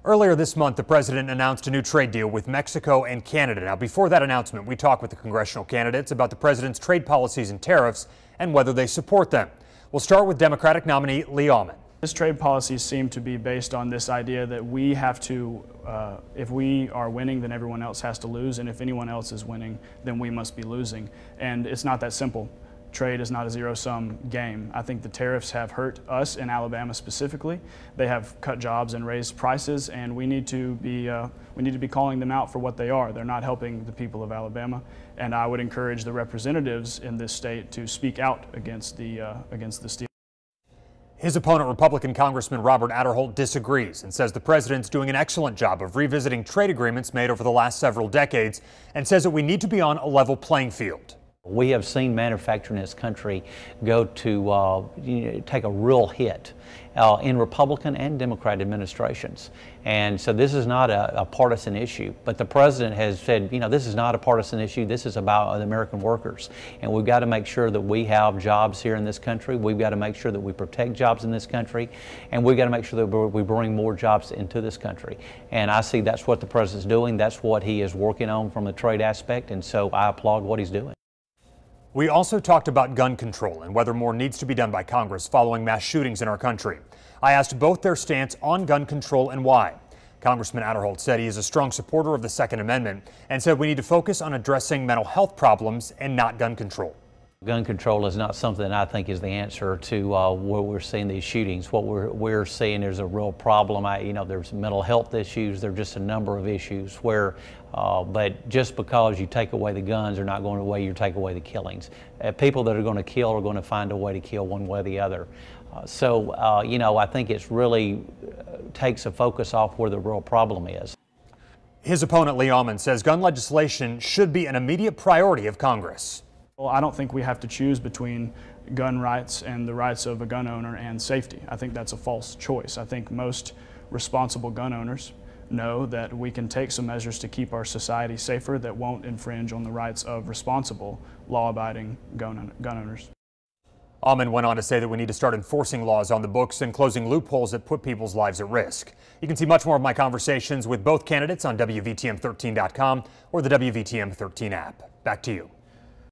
Earlier this month, the president announced a new trade deal with Mexico and Canada. Now, before that announcement, we talked with the congressional candidates about the president's trade policies and tariffs and whether they support them. We'll start with Democratic nominee Lee Aumann. His trade policies seem to be based on this idea that we have to, if we are winning, then everyone else has to lose, and if anyone else is winning, then we must be losing. And it's not that simple. Trade is not a zero-sum game. I think the tariffs have hurt us in Alabama specifically. They have cut jobs and raised prices, and we need to be calling them out for what they are. They're not helping the people of Alabama, and I would encourage the representatives in this state to speak out against the deal. His opponent, Republican Congressman Robert Aderholt, disagrees and says the president's doing an excellent job of revisiting trade agreements made over the last several decades and says that we need to be on a level playing field. We have seen manufacturing in this country go to take a real hit in Republican and Democrat administrations. And so this is not a partisan issue, but the president has said, this is not a partisan issue, this is about the American workers. And we've got to make sure that we have jobs here in this country, we've got to make sure that we protect jobs in this country, and we've got to make sure that we bring more jobs into this country. And I see that's what the president's doing, that's what he is working on from the trade aspect, and so I applaud what he's doing. We also talked about gun control and whether more needs to be done by Congress following mass shootings in our country. I asked both their stance on gun control and why. Congressman Aderholt said he is a strong supporter of the Second Amendment and said we need to focus on addressing mental health problems and not gun control. Gun control is not something I think is the answer to where we're seeing these shootings. What we're seeing is a real problem. There's mental health issues. There's just a number of issues where, but just because you take away the guns are not going away, you take away the killings. People that are going to kill are going to find a way to kill one way or the other. I think it's really takes a focus off where the real problem is. His opponent, Lee Aumann, says gun legislation should be an immediate priority of Congress. Well, I don't think we have to choose between gun rights and the rights of a gun owner and safety. I think that's a false choice. I think most responsible gun owners know that we can take some measures to keep our society safer that won't infringe on the rights of responsible, law-abiding gun owners. Aumann went on to say that we need to start enforcing laws on the books and closing loopholes that put people's lives at risk. You can see much more of my conversations with both candidates on WVTM13.com or the WVTM 13 app. Back to you.